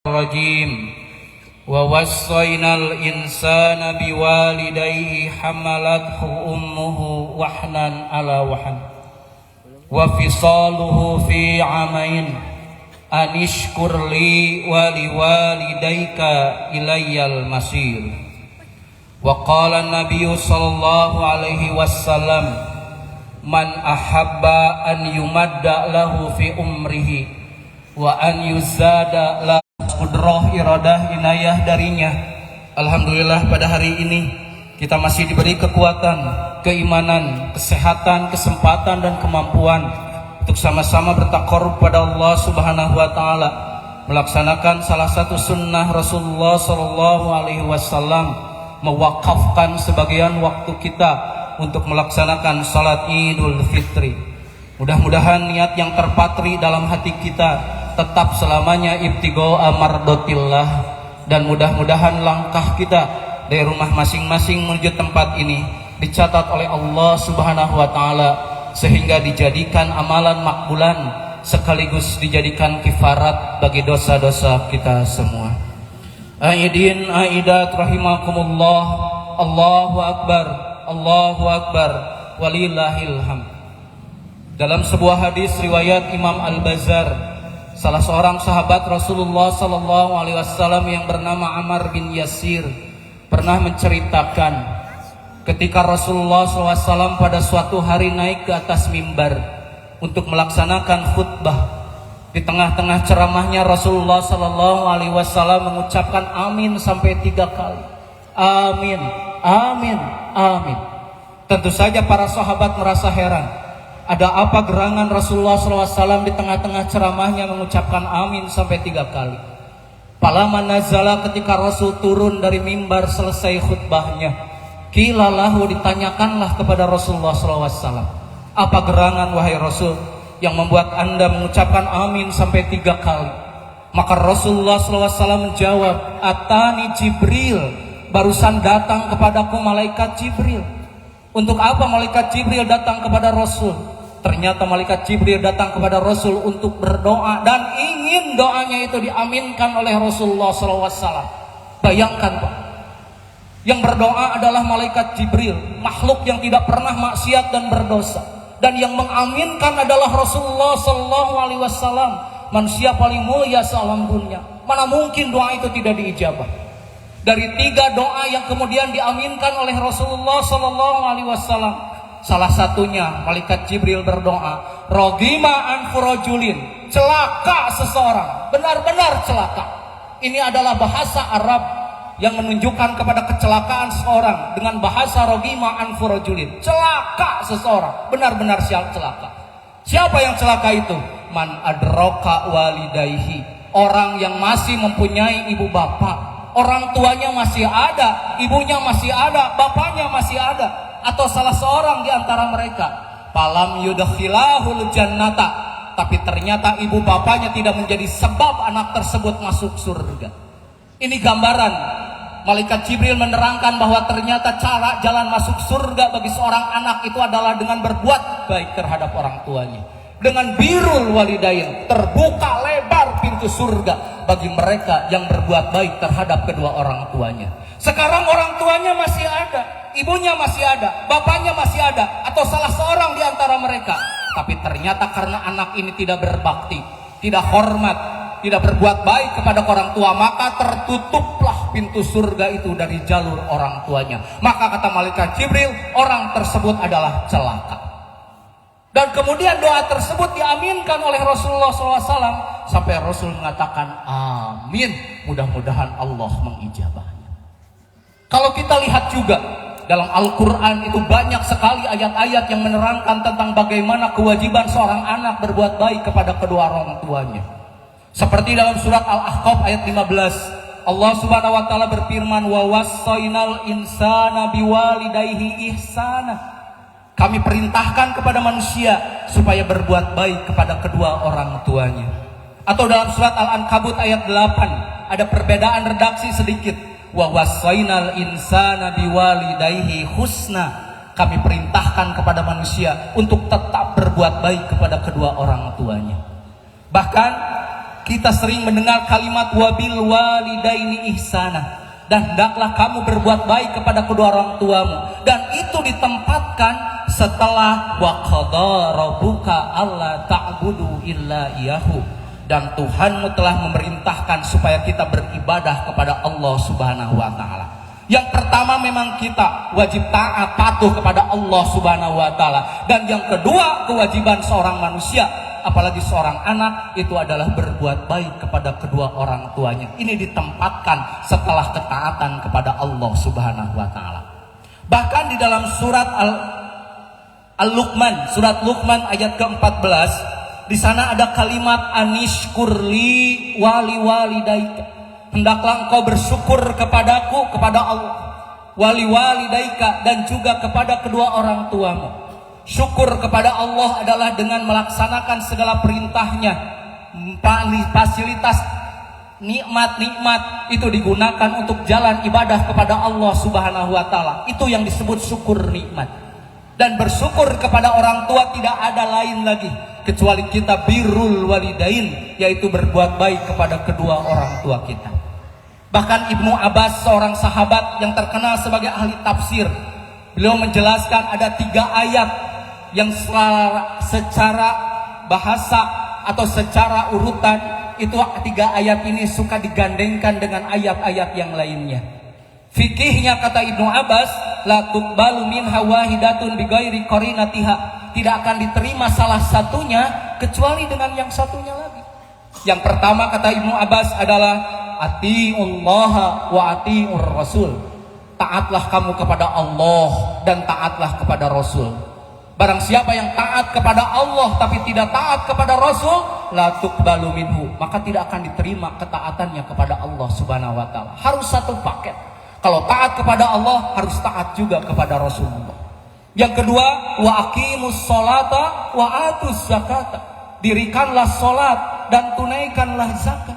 الرجيم ووصينا الإنسان بوالديه حملته أمه وحنا على وحن وفصاله في عامين أن اشكر لي ولوالديك إلي المصير وقال النبي صلى الله عليه وسلم من أحب أن يمد له في عمره وأن يزاد له qudrah, iradah, inayah darinya. Alhamdulillah pada hari ini kita masih diberi kekuatan, keimanan, kesehatan, kesempatan dan kemampuan untuk sama-sama bertakarrub pada Allah Subhanahu wa taala, melaksanakan salah satu sunnah Rasulullah sallallahu alaihi wasallam, mewakafkan sebagian waktu kita untuk melaksanakan salat Idul Fitri. Mudah-mudahan niat yang terpatri dalam hati kita tetap selamanya ibtigha mardatillah, dan mudah-mudahan langkah kita dari rumah masing-masing menuju tempat ini dicatat oleh Allah Subhanahu wa taala sehingga dijadikan amalan makbulan sekaligus dijadikan kifarat bagi dosa-dosa kita semua. Aidin aidat rahimakumullah. Allahu akbar, Allahu akbar, walillahil hamd. Dalam sebuah hadis riwayat Imam Al-Bazzar, salah seorang sahabat Rasulullah sallallahu alaihi wasallam yang bernama Ammar bin Yasir pernah menceritakan ketika Rasulullah SAW pada suatu hari naik ke atas mimbar untuk melaksanakan khutbah. Di tengah-tengah ceramahnya Rasulullah sallallahu alaihi wasallam mengucapkan amin sampai 3 kali. Amin, amin, amin. Tentu saja para sahabat merasa heran. Ada apa gerangan Rasulullah SAW di tengah-tengah ceramahnya mengucapkan amin sampai 3 kali? Falamma nazala, ketika Rasul turun dari mimbar selesai khutbahnya, qila lahu, ditanyakanlah kepada Rasulullah SAW, apa gerangan wahai Rasul yang membuat anda mengucapkan amin sampai 3 kali? Maka Rasulullah SAW menjawab, atani Jibril, barusan datang kepadaku malaikat Jibril. Untuk apa malaikat Jibril datang kepada Rasul? Ternyata malaikat Jibril datang kepada Rasul untuk berdoa dan ingin doanya itu diaminkan oleh Rasulullah SAW. Bayangkan Pak, yang berdoa adalah malaikat Jibril, makhluk yang tidak pernah maksiat dan berdosa, dan yang mengaminkan adalah Rasulullah SAW, manusia paling mulia sealam dunia. Mana mungkin doa itu tidak diijabah? Dari 3 doa yang kemudian diaminkan oleh Rasulullah SAW, salah satunya malaikat Jibril berdoa, rogima an furajulin, celaka seseorang, benar-benar celaka. Ini adalah bahasa Arab yang menunjukkan kepada kecelakaan seseorang dengan bahasa rogima an furajulin, celaka seseorang, benar-benar celaka. Siapa yang celaka itu? Man adraka walidayhi, orang yang masih mempunyai ibu bapak, orang tuanya masih ada, ibunya masih ada, bapaknya masih ada, atau salah seorang di antara mereka. Falam yudkhilahul jannata, tapi ternyata ibu bapaknya tidak menjadi sebab anak tersebut masuk surga. Ini gambaran malaikat Jibril menerangkan bahwa ternyata cara jalan masuk surga bagi seorang anak itu adalah dengan berbuat baik terhadap orang tuanya. Dengan birrul walidain, terbuka lebar pintu surga bagi mereka yang berbuat baik terhadap kedua orang tuanya. Sekarang orang tuanya masih ada, ibunya masih ada, bapaknya masih ada, atau salah seorang di antara mereka. Tapi ternyata karena anak ini tidak berbakti, tidak hormat, tidak berbuat baik kepada orang tua, maka tertutuplah pintu surga itu dari jalur orang tuanya. Maka kata malaikat Jibril, orang tersebut adalah celaka. Dan kemudian doa tersebut diaminkan oleh Rasulullah SAW sampai Rasul mengatakan amin, mudah-mudahan Allah mengijabahnya. Kalau kita lihat juga dalam Al-Quran itu banyak sekali ayat-ayat yang menerangkan tentang bagaimana kewajiban seorang anak berbuat baik kepada kedua orang tuanya. Seperti dalam surat Al-Ahqaf ayat 15, Allah Subhanahu wa taala berfirman, wa wassaynal insana biwalidayhi ihsana. Kami perintahkan kepada manusia supaya berbuat baik kepada kedua orang tuanya. Atau dalam surat Al-Ankabut ayat 8 ada perbedaan redaksi sedikit. Wa wassaynal insana biwalidayhi husna. Kami perintahkan kepada manusia untuk tetap berbuat baik kepada kedua orang tuanya. Bahkan kita sering mendengar kalimat wabil walidaini ihsana, dan hendaklah kamu berbuat baik kepada kedua orang tuamu, dan itu ditempatkan setelah wa qada rabbuka alla ta'budu illa iyyahu, dan Tuhanmu telah memerintahkan supaya kita beribadah kepada Allah Subhanahu wa taala. Yang pertama memang kita wajib taat patuh kepada Allah Subhanahu wa taala, dan yang kedua kewajiban seorang manusia, apalagi seorang anak, itu adalah berbuat baik kepada kedua orang tuanya. Ini ditempatkan setelah ketaatan kepada Allah Subhanahu wa taala. Bahkan di dalam surat Al-Luqman, surat Luqman ayat ke-14, di sana ada kalimat anishkurli wali walidaika. Hendaklah engkau bersyukur kepadaku, kepada Allah, wali walidaika, dan juga kepada kedua orang tuamu. Syukur kepada Allah adalah dengan melaksanakan segala perintahnya. Fasilitas nikmat-nikmat itu digunakan untuk jalan ibadah kepada Allah Subhanahu wa taala. Itu yang disebut syukur nikmat. Dan bersyukur kepada orang tua tidak ada lain lagi kecuali kita birrul walidain, yaitu berbuat baik kepada kedua orang tua kita. Bahkan Ibnu Abbas, seorang sahabat yang terkenal sebagai ahli tafsir, beliau menjelaskan ada 3 ayat yang secara bahasa atau secara urutan itu 3 ayat ini suka digandengkan dengan ayat-ayat yang lainnya. Fikihnya kata Ibnu Abbas, la tuqbalu minha wahidatun bighairi qarinatiha, tidak akan diterima salah satunya kecuali dengan yang satunya lagi. Yang pertama kata Ibnu Abbas adalah atiullaha wa atiur rasul. Taatlah kamu kepada Allah dan taatlah kepada Rasul. Barang siapa yang taat kepada Allah tapi tidak taat kepada Rasul, la tuqbalu minhu, maka tidak akan diterima ketaatannya kepada Allah Subhanahu wa taala. Harus satu paket. Kalau taat kepada Allah, harus taat juga kepada Rasulullah. Yang kedua, wa aqimus sholata wa atuz zakata. Dirikanlah sholat dan tunaikanlah zakat.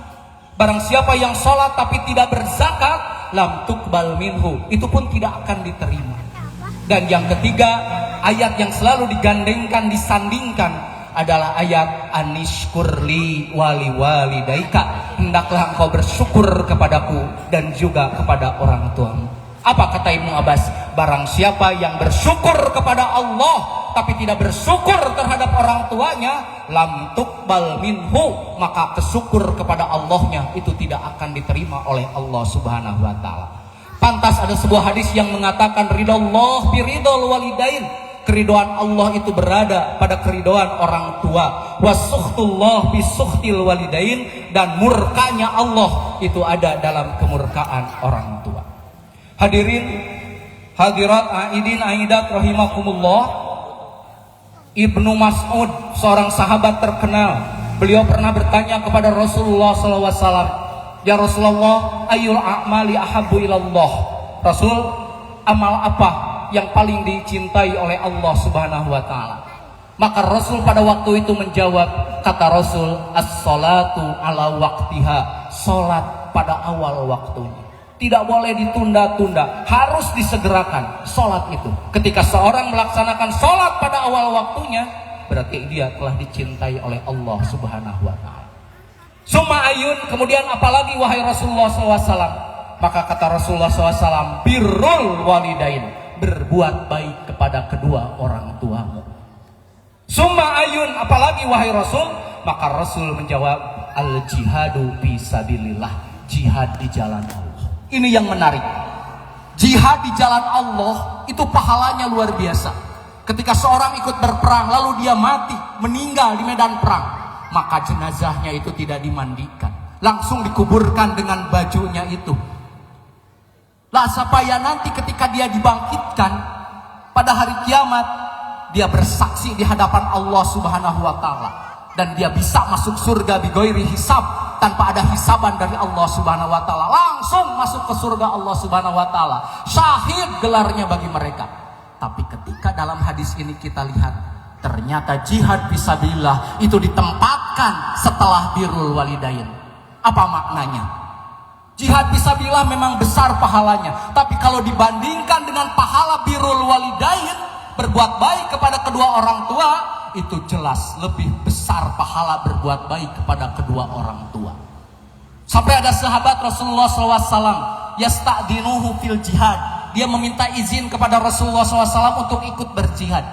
Barang siapa yang sholat tapi tidak berzakat, lam tuqbal minhu, itu pun tidak akan diterima. Dan yang ketiga, ayat yang selalu digandengkan, disandingkan adalah ayat anishkurli wali walidaika, hendaklah engkau bersyukur kepadaku dan juga kepada orang tuamu. Apa kata Ibnu Abbas? Barang siapa yang bersyukur kepada Allah tapi tidak bersyukur terhadap orang tuanya, lam tuqbal minhu, maka bersyukur kepada Allahnya itu tidak akan diterima oleh Allah Subhanahu wa taala. Pantas ada sebuah hadis yang mengatakan ridallah biridul walidain, keridoan Allah itu berada pada keridoan orang tua, wasukhtullah bisukhtil walidain, dan murkanya Allah itu ada dalam kemurkaan orang tua. Hadirin hadirat aidin aidat rahimakumullah, Ibnu Mas'ud, seorang sahabat terkenal, beliau pernah bertanya kepada Rasulullah SAW, ya Rasulullah, ayul a'mali ahabbu ilallah. Rasul, amal apa yang paling dicintai oleh Allah Subhanahu wa taala? Maka Rasul pada waktu itu menjawab, kata Rasul, as-salatu ala waqtiha, salat pada awal waktunya. Tidak boleh ditunda-tunda, harus disegerakan salat itu. Ketika seorang melaksanakan salat pada awal waktunya, berarti dia telah dicintai oleh Allah Subhanahu wa taala. Summa ayun, kemudian apalagi wahai Rasulullah SAW? Maka kata Rasulullah SAW, birrul walidain, berbuat baik kepada kedua orang tuamu. Summa ayun, apalagi wahai Rasul? Maka Rasul menjawab, al jihadu fisabilillah, jihad di jalan Allah. Ini yang menarik. Jihad di jalan Allah itu pahalanya luar biasa. Ketika seorang ikut berperang lalu dia mati, meninggal di medan perang, maka jenazahnya itu tidak dimandikan, langsung dikuburkan dengan bajunya itu. Lah supaya nanti ketika dia dibangkitkan pada hari kiamat, dia bersaksi di hadapan Allah Subhanahu wa taala, dan dia bisa masuk surga bighairi hisab, tanpa ada hisaban dari Allah Subhanahu wa taala, langsung masuk ke surga Allah Subhanahu wa taala. Syahid gelarnya bagi mereka. Tapi ketika dalam hadis ini kita lihat, ternyata jihad fisabilillah itu ditempatkan setelah birrul walidain. Apa maknanya? Jihad fisabilillah memang besar pahalanya, tapi kalau dibandingkan dengan pahala birrul walidain, berbuat baik kepada kedua orang tua, itu jelas lebih besar pahala berbuat baik kepada kedua orang tua. Sampai ada sahabat Rasulullah SAW, yasta'dinuhu fil jihad. Dia meminta izin kepada Rasulullah SAW untuk ikut berjihad.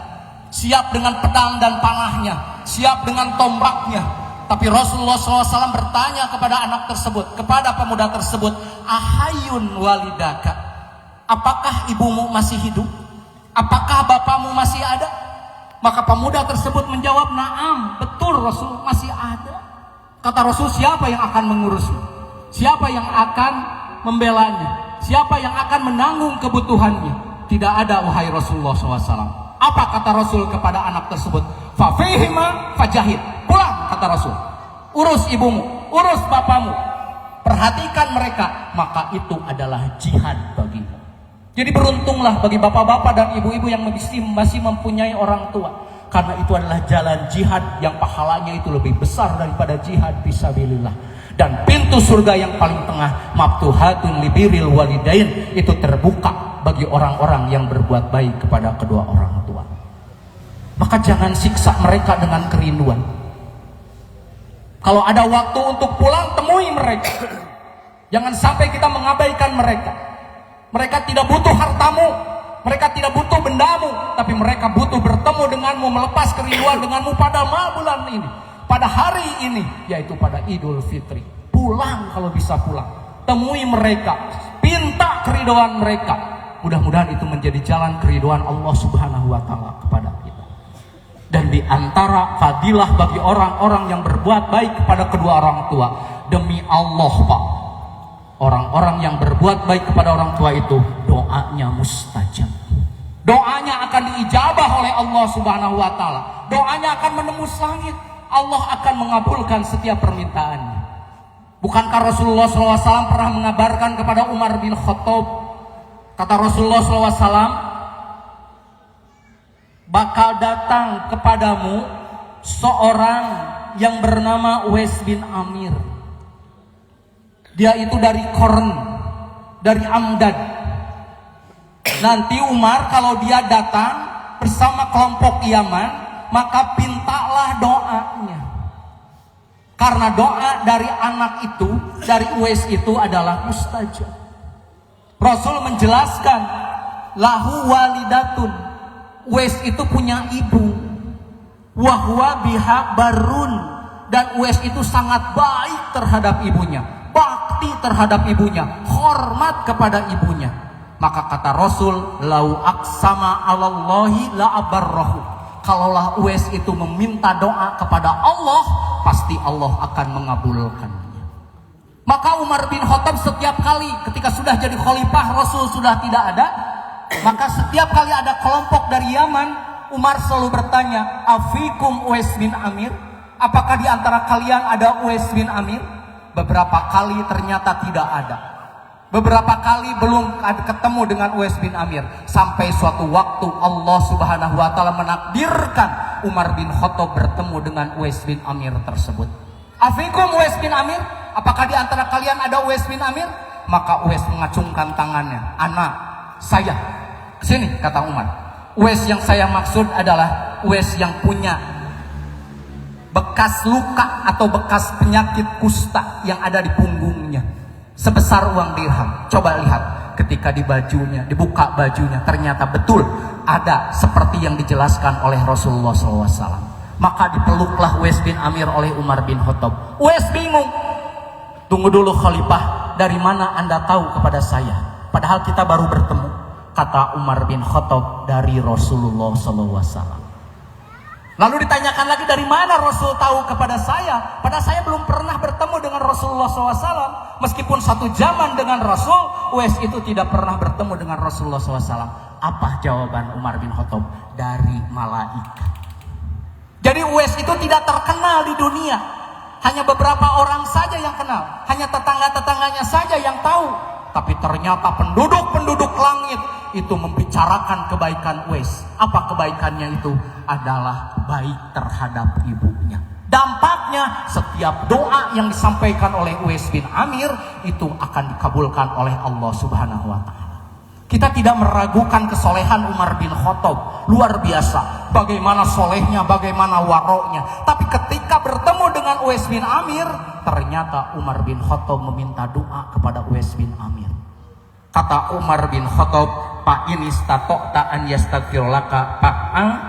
Siap dengan pedang dan panahnya, siap dengan tombaknya. Tapi Rasulullah SAW bertanya kepada anak tersebut, kepada pemuda tersebut, ahayun walidaka, apakah ibumu masih hidup? Apakah bapamu masih ada? Maka pemuda tersebut menjawab, naam, betul Rasul, masih ada. Kata Rasul, siapa yang akan mengurusnya? Siapa yang akan membelanya? Siapa yang akan menanggung kebutuhannya? Tidak ada, wahai Rasulullah SAW. Apa kata Rasul kepada anak tersebut? Fafihima fajahid. Pulang, kata Rasul. Urus ibumu, urus bapamu. Perhatikan mereka, maka itu adalah jihad bagimu. Jadi beruntunglah bagi bapak-bapak dan ibu-ibu yang masih mempunyai orang tua. Karena itu adalah jalan jihad yang pahalanya itu lebih besar daripada jihad fisabilillah. Dan pintu surga yang paling tengah, maftuhatun libiril walidain, itu terbuka bagi orang-orang yang berbuat baik kepada kedua orang tua. Maka jangan siksa mereka dengan kerinduan. Kalau ada waktu untuk pulang, temui mereka. Jangan sampai kita mengabaikan mereka. Mereka tidak butuh hartamu, mereka tidak butuh bendamu, tapi mereka butuh bertemu denganmu, melepas kerinduan denganmu pada bulan ini, pada hari ini, yaitu pada Idul Fitri. Pulang kalau bisa pulang, temui mereka, pinta keriduan mereka. Mudah-mudahan itu menjadi jalan keriduan Allah Subhanahu wa Ta'ala kepada kita. Dan di antara fadilah bagi orang-orang yang berbuat baik kepada kedua orang tua, demi Allah Pak, orang-orang yang berbuat baik kepada orang tua itu doanya mustajab. Doanya akan diijabah oleh Allah Subhanahu wa Ta'ala. Doanya akan menembus langit. Allah akan mengabulkan setiap permintaannya. Bukankah Rasulullah SAW pernah mengabarkan kepada Umar bin Khattab, kata Rasulullah SAW, bakal datang kepadamu seorang yang bernama Uwais bin Amir. Dia itu dari Korn, dari Amdad. Nanti Umar kalau dia datang bersama kelompok Yaman, maka pintalah doanya. Karena doa dari anak itu, dari Uwais itu adalah mustajab. Rasul menjelaskan, lahu walidatun, Uwais itu punya ibu, wahwa biha barun, dan Uwais itu sangat baik terhadap ibunya, bakti terhadap ibunya, hormat kepada ibunya. Maka kata Rasul, lau aqsama 'alallahi la abarrahu. Kalaulah Uwais itu meminta doa kepada Allah, pasti Allah akan mengabulkannya. Maka Umar bin Khattab setiap kali ketika sudah jadi khalifah, Rasul sudah tidak ada, maka setiap kali ada kelompok dari Yaman, Umar selalu bertanya, afikum Uwais bin Amir? Apakah di antara kalian ada Uwais bin Amir? Beberapa kali ternyata tidak ada. Beberapa kali belum ketemu dengan Uwais bin Amir. Sampai suatu waktu Allah Subhanahu wa Ta'ala menakdirkan Umar bin Khattab bertemu dengan Uwais bin Amir tersebut. Afikum Uwais bin Amir? Apakah di antara kalian ada Uwais bin Amir? Maka Uwais mengacungkan tangannya. Anak, saya. Kesini, kata Umar. Uwais yang saya maksud adalah Uwais yang punya bekas luka atau bekas penyakit kusta yang ada di punggungnya sebesar uang dirham. Coba lihat, ketika di bajunya, dibuka bajunya, ternyata betul ada seperti yang dijelaskan oleh Rasulullah SAW. Maka dipeluklah Uwais bin Amir oleh Umar bin Khattab. Uwais bingung. Tunggu dulu khalifah, dari mana anda tahu kepada saya? Padahal kita baru bertemu. Kata Umar bin Khattab, dari Rasulullah SAW. Lalu ditanyakan lagi, dari mana Rasul tahu kepada saya? Padahal saya belum pernah bertemu dengan Rasulullah SAW. Meskipun satu zaman dengan Rasul, Uwais itu tidak pernah bertemu dengan Rasulullah SAW. Apa jawaban Umar bin Khattab? Dari malaikat. Jadi Uwais itu tidak terkenal di dunia. Hanya beberapa orang saja yang kenal. Hanya tetangga-tetangganya saja yang tahu. Tapi ternyata penduduk-penduduk langit itu membicarakan kebaikan Uwais. Apa kebaikannya itu? Adalah baik terhadap ibunya. Dampaknya setiap doa yang disampaikan oleh Uwais bin Amir itu akan dikabulkan oleh Allah Subhanahu wa Ta'ala. Kita tidak meragukan kesolehan Umar bin Khattab. Luar biasa. Bagaimana solehnya, bagaimana waroknya. Tapi ketika bertemu dengan Uwais bin Amir, ternyata Umar bin Khattab meminta doa kepada Uwais bin Amir. Kata Umar bin Khattab, Pak ini statokta an yastaghfirlaka,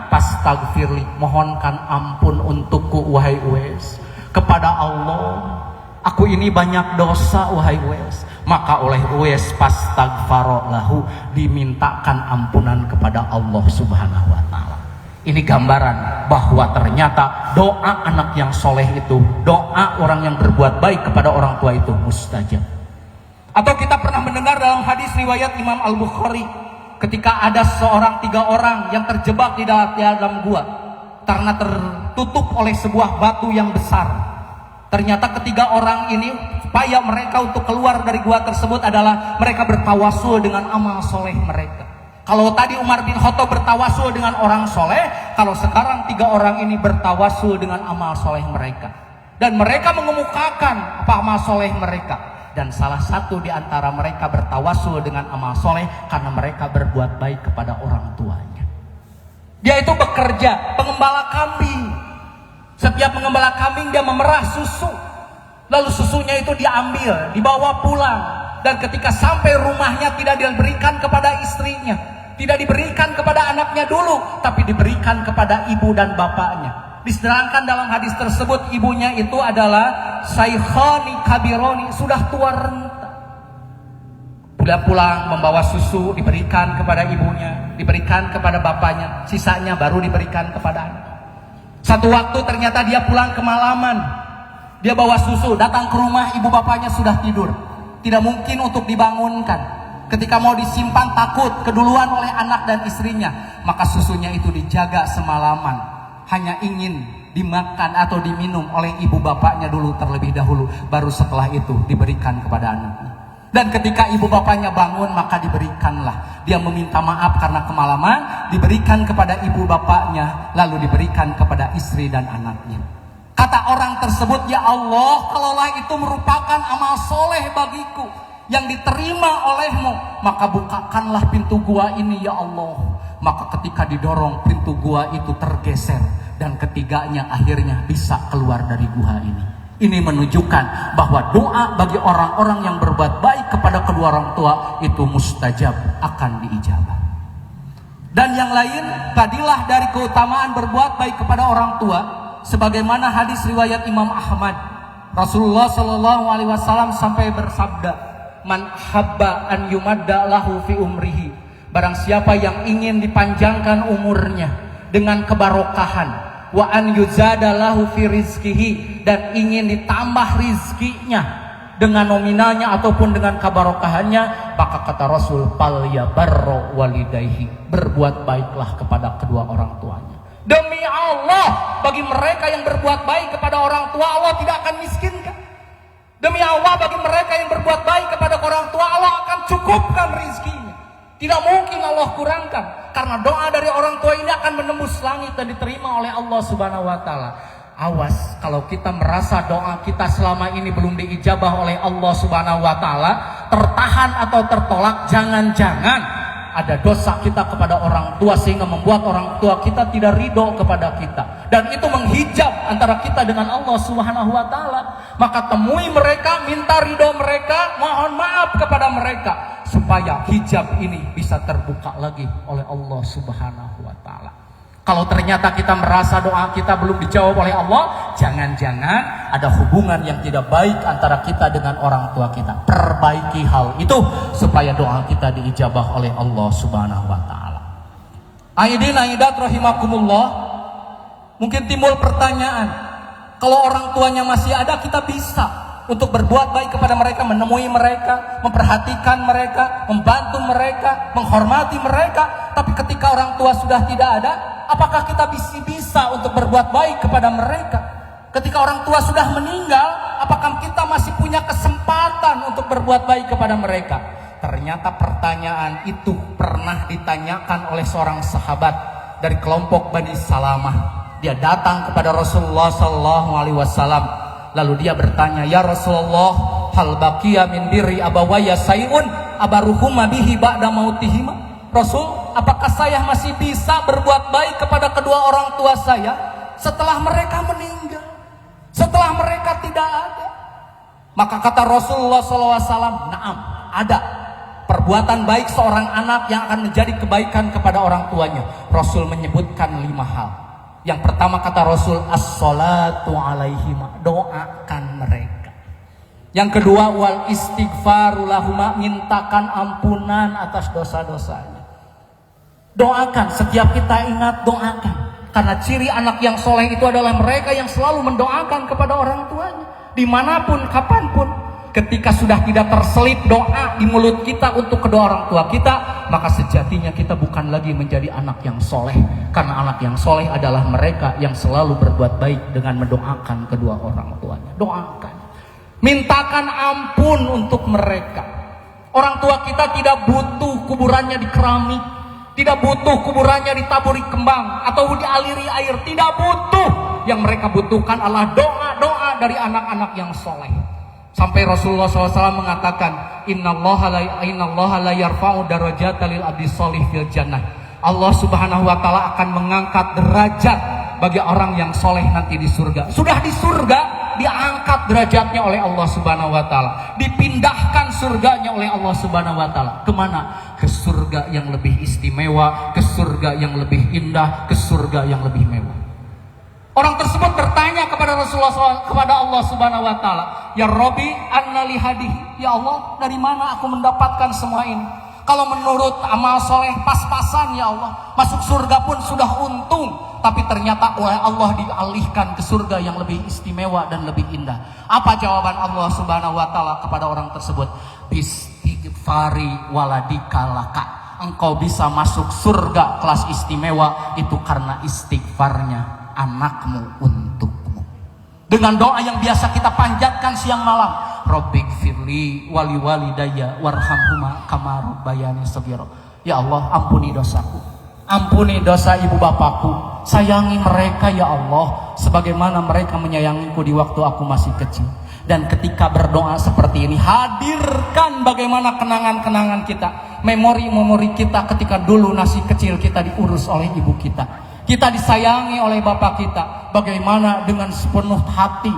pastagfirli, mohonkan ampun untukku wahai Uwais. Kepada Allah, aku ini banyak dosa wahai Uwais. Maka oleh Uwais pastagfaro lahu, dimintakan ampunan kepada Allah Subhanahu wa taala. Ini gambaran bahwa ternyata doa anak yang soleh itu, doa orang yang berbuat baik kepada orang tua itu mustajab. Atau kita pernah mendengar dalam hadis riwayat Imam Al-Bukhari, ketika ada tiga orang yang terjebak di dalam gua karena tertutup oleh sebuah batu yang besar. Ternyata ketiga orang ini, upaya mereka untuk keluar dari gua tersebut adalah mereka bertawasul dengan amal soleh mereka. Kalau tadi Umar bin Khattab bertawasul dengan orang soleh, kalau sekarang tiga orang ini bertawasul dengan amal soleh mereka. Dan mereka mengemukakan apa amal soleh mereka. Dan salah satu di antara mereka bertawasul dengan amal soleh karena mereka berbuat baik kepada orang tuanya. Dia itu bekerja, pengembala kambing. Setiap mengembala kambing dia memerah susu. Lalu susunya itu diambil, dibawa pulang. Dan ketika sampai rumahnya tidak diberikan kepada istrinya, tidak diberikan kepada anaknya dulu, tapi diberikan kepada ibu dan bapaknya. Diterangkan dalam hadis tersebut, ibunya itu adalah Saikhani Kabironi, sudah tua renta. Pulang membawa susu, diberikan kepada ibunya, diberikan kepada bapaknya, sisanya baru diberikan kepada anak. Satu waktu ternyata dia pulang kemalaman. Dia bawa susu, datang ke rumah, ibu bapaknya sudah tidur. Tidak mungkin untuk dibangunkan. Ketika mau disimpan takut keduluan oleh anak dan istrinya. Maka susunya itu dijaga semalaman. Hanya ingin dimakan atau diminum oleh ibu bapaknya dulu terlebih dahulu. Baru setelah itu diberikan kepada anaknya. Dan ketika ibu bapaknya bangun, maka diberikanlah. Dia meminta maaf karena kemalaman, diberikan kepada ibu bapaknya, lalu diberikan kepada istri dan anaknya. Kata orang tersebut, ya Allah, kalaulah itu merupakan amal soleh bagiku yang diterima olehmu, maka bukakanlah pintu gua ini ya Allah. Maka ketika didorong, pintu gua itu tergeser, dan ketiganya akhirnya bisa keluar dari gua ini. Ini menunjukkan bahwa doa bagi orang-orang yang berbuat baik kepada kedua orang tua itu mustajab, akan diijabah. Dan yang lain, tadilah dari keutamaan berbuat baik kepada orang tua, sebagaimana hadis riwayat Imam Ahmad. Rasulullah Shallallahu Alaihi Wasallam sampai bersabda, "Man habba an yumadda lahu fi umrihi." Barang siapa yang ingin dipanjangkan umurnya dengan kebarokahan, wa an yuzada lahu fi rizkihi, dan ingin ditambah rizkinya dengan nominalnya ataupun dengan kabarokahannya, maka kata Rasul, fal yabarru walidayhi, berbuat baiklah kepada kedua orang tuanya. Demi Allah, bagi mereka yang berbuat baik kepada orang tua, Allah tidak akan miskinkan. Demi Allah, bagi mereka yang berbuat baik kepada orang tua, Allah akan cukupkan rizkinya. Tidak mungkin Allah kurangkan, karena doa dari orang tua ini akan menembus langit dan diterima oleh Allah Subhanahu wa taala. Awas kalau kita merasa doa kita selama ini belum diijabah oleh Allah Subhanahu wa taala, tertahan atau tertolak, jangan-jangan ada dosa kita kepada orang tua sehingga membuat orang tua kita tidak ridho kepada kita, dan itu menghijab antara kita dengan Allah Subhanahu wa taala. Maka temui mereka, minta ridho mereka, mohon maaf kepada mereka, supaya hijab ini bisa terbuka lagi oleh Allah Subhanahu wa taala. Kalau ternyata kita merasa doa kita belum dijawab oleh Allah, jangan-jangan ada hubungan yang tidak baik antara kita dengan orang tua kita. Perbaiki hal itu supaya doa kita diijabah oleh Allah Subhanahu wa taala. Aidin aidat rahimakumullah, mungkin timbul pertanyaan, kalau orang tuanya masih ada, kita bisa untuk berbuat baik kepada mereka, menemui mereka, memperhatikan mereka, membantu mereka, menghormati mereka. Tapi ketika orang tua sudah tidak ada, apakah kita bisa untuk berbuat baik kepada mereka? Ketika orang tua sudah meninggal, apakah kita masih punya kesempatan untuk berbuat baik kepada mereka? Ternyata pertanyaan itu pernah ditanyakan oleh seorang sahabat dari kelompok Bani Salamah. Dia datang kepada Rasulullah Sallallahu Alaihi Wasallam. Lalu dia bertanya, ya Rasulullah, hal baqiya min birri abawaya sayun? abaruhuma bihi ba'da mautihima. Rasul, apakah saya masih bisa berbuat baik kepada kedua orang tua saya setelah mereka meninggal, setelah mereka tidak ada? Maka kata Rasulullah SAW, "Na'am, ada perbuatan baik seorang anak yang akan menjadi kebaikan kepada orang tuanya." Rasul menyebutkan 5 hal. Yang pertama kata Rasul, as-salatu alaihima, doakan mereka. Yang kedua, wal istighfaru lahuma, mintakan ampunan atas dosa-dosanya. Doakan, setiap kita ingat doakan. Karena ciri anak yang soleh itu adalah mereka yang selalu mendoakan kepada orang tuanya. Dimanapun, kapanpun. Ketika sudah tidak terselip doa di mulut kita untuk kedua orang tua kita, maka sejatinya kita bukan lagi menjadi anak yang soleh. Karena anak yang soleh adalah mereka yang selalu berbuat baik dengan mendoakan kedua orang tuanya. Doakan, mintakan ampun untuk mereka. Orang tua kita tidak butuh kuburannya dikeramik, tidak butuh kuburannya ditaburi kembang atau dialiri air, tidak butuh. Yang mereka butuhkan adalah doa-doa dari anak-anak yang soleh. Sampai Rasulullah SAW mengatakan, Innallaha la yarfa'u darajata lil abdi sholih fil jannah. Allah Subhanahu wa taala akan mengangkat derajat bagi orang yang soleh nanti di surga. Sudah di surga, diangkat derajatnya oleh Allah Subhanahu wa taala. Dipindahkan surganya oleh Allah Subhanahu wa taala. Kemana? Ke surga yang lebih istimewa, ke surga yang lebih indah, ke surga yang lebih mewah. Orang tersebut bertanya kepada Rasulullah SAW, kepada Allah Subhanahu wa taala, "Ya Rabbi, anna li hadihi?" Ya Allah, dari mana aku mendapatkan semua ini? Kalau menurut amal soleh pas-pasan ya Allah, masuk surga pun sudah untung, tapi ternyata oleh Allah dialihkan ke surga yang lebih istimewa dan lebih indah. Apa jawaban Allah Subhanahu wa taala kepada orang tersebut? Bistighfari waladika laka. Engkau bisa masuk surga kelas istimewa itu karena istighfarnya anakmu untukmu. Dengan doa yang biasa kita panjatkan siang malam, Rabbighfirli wali walidayya warhamhuma kama rabbayani shaghira. Ya Allah, ampuni dosaku, ampuni dosa ibu bapakku, sayangi mereka ya Allah sebagaimana mereka menyayangiku di waktu aku masih kecil. Dan ketika berdoa seperti ini, hadirkan bagaimana kenangan-kenangan kita, memori-memori kita ketika dulu masih kecil kita diurus oleh ibu kita. Kita disayangi oleh bapak kita. Bagaimana dengan sepenuh hati,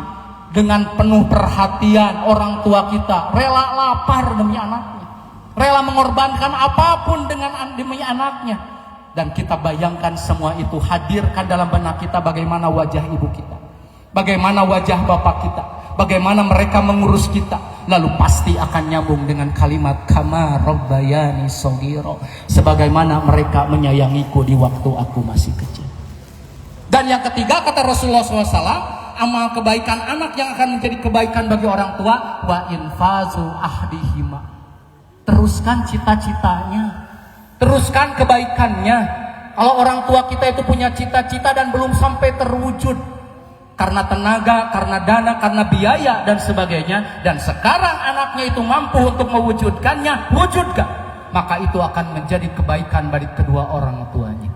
dengan penuh perhatian orang tua kita rela lapar demi anaknya, rela mengorbankan apapun demi anaknya. Dan kita bayangkan semua itu, hadirkan dalam benak kita bagaimana wajah ibu kita, bagaimana wajah bapak kita, bagaimana mereka mengurus kita. Lalu pasti akan nyambung dengan kalimat kama rabbayani shaghira, sebagaimana mereka menyayangiku di waktu aku masih kecil. Dan yang ketiga kata Rasulullah SAW, amal kebaikan anak yang akan menjadi kebaikan bagi orang tua, wa infazu ahdihima. Teruskan cita-citanya, teruskan kebaikannya. Kalau orang tua kita itu punya cita-cita dan belum sampai terwujud karena tenaga, karena dana, karena biaya dan sebagainya, dan sekarang anaknya itu mampu untuk mewujudkannya, wujudkan, maka itu akan menjadi kebaikan bagi kedua orang tuanya.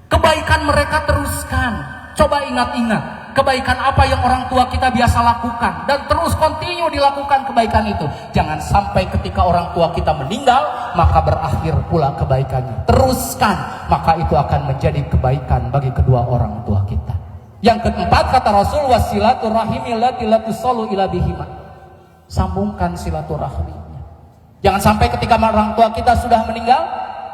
Kebaikan mereka teruskan. Coba ingat-ingat kebaikan apa yang orang tua kita biasa lakukan, dan terus continue dilakukan kebaikan itu. Jangan sampai ketika orang tua kita meninggal maka berakhir pula kebaikannya. Teruskan, maka itu akan menjadi kebaikan bagi kedua orang tua kita. Yang keempat kata Rasul, wasilaturahimi allati la tusallu ila bihima. Sambungkan silaturahminya. Jangan sampai ketika orang tua kita sudah meninggal,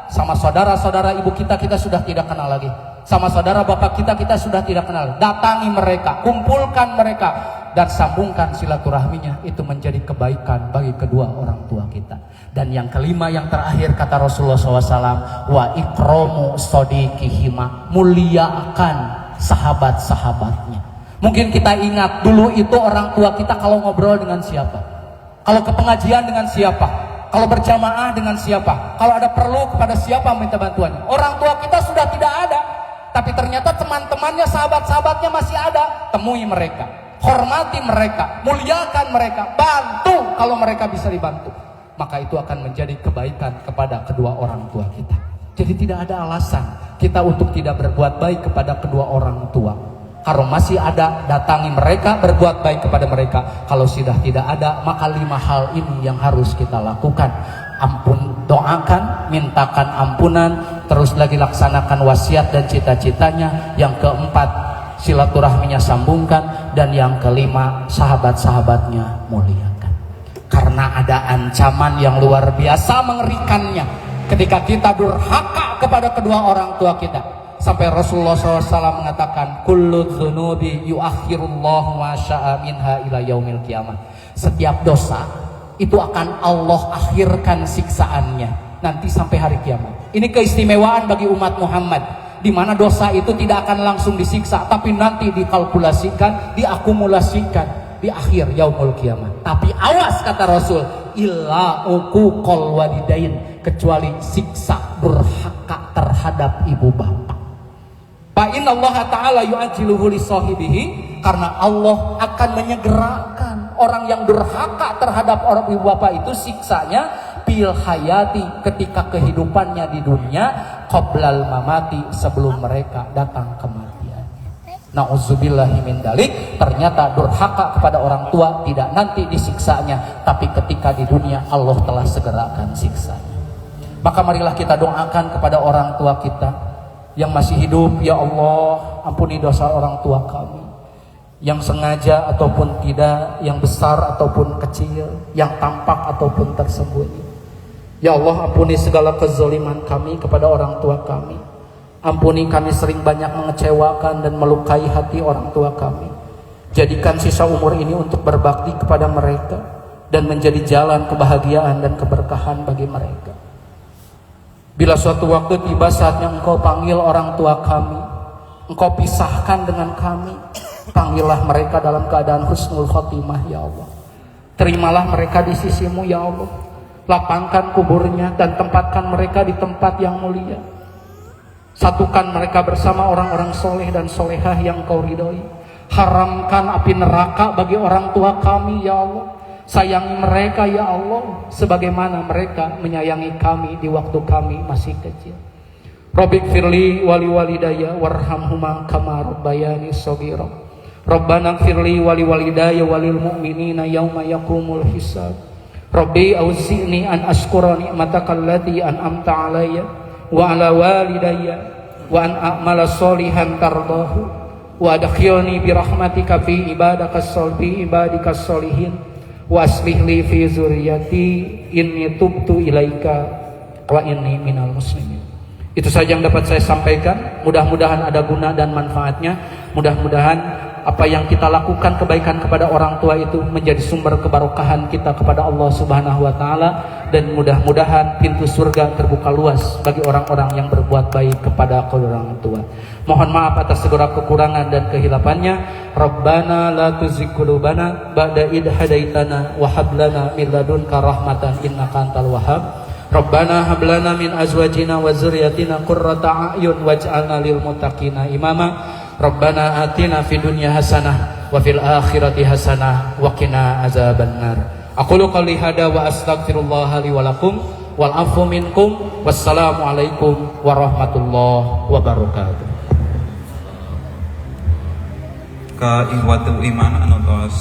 sama saudara-saudara ibu kita sudah tidak kenal lagi, sama saudara bapak kita sudah tidak kenal. Datangi mereka, kumpulkan mereka, dan sambungkan silaturahminya. Itu menjadi kebaikan bagi kedua orang tua kita. Dan yang kelima, yang terakhir kata Rasulullah SAW, wa ikramu sodiqihima, muliakan sahabat-sahabatnya. Mungkin kita ingat dulu itu orang tua kita kalau ngobrol dengan siapa, kalau ke pengajian dengan siapa, kalau berjamaah dengan siapa, kalau ada perlu kepada siapa minta bantuannya. Orang tua kita sudah tidak ada, tapi ternyata teman-temannya, sahabat-sahabatnya masih ada. Temui mereka, hormati mereka, muliakan mereka, bantu kalau mereka bisa dibantu. Maka itu akan menjadi kebaikan kepada kedua orang tua kita. Jadi tidak ada alasan kita untuk tidak berbuat baik kepada kedua orang tua. Kalau masih ada, datangi mereka, berbuat baik kepada mereka. Kalau sudah tidak ada, maka 5 hal ini yang harus kita lakukan. doakan, mintakan ampunan, terus lagi laksanakan wasiat dan cita-citanya. Yang keempat, silaturahminya sambungkan, dan yang kelima, sahabat-sahabatnya muliakan. Karena ada ancaman yang luar biasa mengerikannya ketika kita durhaka kepada kedua orang tua kita. Sampai Rasulullah SAW mengatakan, kullu dzunubi yuakhirullahu ma syaa minha ila yaumil qiyamah. Setiap dosa itu akan Allah akhirkan siksaannya nanti sampai hari kiamat. Ini keistimewaan bagi umat Muhammad, di mana dosa itu tidak akan langsung disiksa, tapi nanti dikalkulasikan, diakumulasikan di akhir yaumul kiamat. Tapi awas, kata Rasul, illa uquqal walidain, kecuali siksa durhaka terhadap ibu bapak. Fa inna Allah Ta'ala yu'ajiluhu li sahibihi, karena Allah akan menyegerakan orang yang durhaka terhadap orang ibu bapak itu siksanya bil hayati, ketika kehidupannya di dunia, qoblal mamati, sebelum mereka datang kematian. Nauzubillahi min dalik. Ternyata durhaka kepada orang tua tidak nanti disiksanya, tapi ketika di dunia Allah telah segerakan siksanya. Maka marilah kita doakan kepada orang tua kita yang masih hidup. Ya Allah, ampuni dosa orang tua kami, yang sengaja ataupun tidak, yang besar ataupun kecil, yang tampak ataupun tersembunyi. Ya Allah, ampuni segala kezaliman kami kepada orang tua kami. Ampuni kami sering banyak mengecewakan dan melukai hati orang tua kami. Jadikan sisa umur ini untuk berbakti kepada mereka dan menjadi jalan kebahagiaan dan keberkahan bagi mereka. Bila suatu waktu tiba saatnya Engkau panggil orang tua kami, Engkau pisahkan dengan kami, panggillah mereka dalam keadaan husnul khotimah, ya Allah. Terimalah mereka di sisimu, ya Allah. Lapangkan kuburnya dan tempatkan mereka di tempat yang mulia. Satukan mereka bersama orang-orang soleh dan solehah yang Engkau ridhoi. Haramkan api neraka bagi orang tua kami, ya Allah. Sayangi mereka, ya Allah, sebagaimana mereka menyayangi kami di waktu kami masih kecil. Rabbik firli wali walidayya warhamhuma kama rabbayani shaghira. Rabbana firli wali walidayya walil mu'minina yauma yaqumul hisab. Rabbi auzi'ni an ashkura ni'mataka allati an'amta alayya wa ala walidayya wa an a'mala sholihan tardahu wa adkhilni bi rahmatika fi ibadakas sholihin wa aslih li fi zurriyyati inni tubtu ilaika wa inni minal muslimin. Itu saja yang dapat saya sampaikan. Mudah-mudahan ada guna dan manfaatnya. Mudah-mudahan apa yang kita lakukan kebaikan kepada orang tua itu menjadi sumber keberkahan kita kepada Allah Subhanahu wa taala, dan mudah-mudahan pintu surga terbuka luas bagi orang-orang yang berbuat baik kepada orang tua. Mohon maaf atas segala kekurangan dan kehilafannya. Rabbana la tuzigh qulubana ba'da idh hadaitana wa hab lana min ladunka rahmatan innaka antal wahhab. Rabbana hab lana min azwajina wa dzurriyyatina qurrata a'yun waj'alna lil muttaqina imama. Rabbana atina fid dunya hasanah wa fil akhirati hasanah wa qina azabannar. Aqulu qouli hada wa astaghfirullah li wa lakum wal afu minkum. Wassalamu alaikum warahmatullahi wabarakatuh. Ka ikhwatul iman anu tos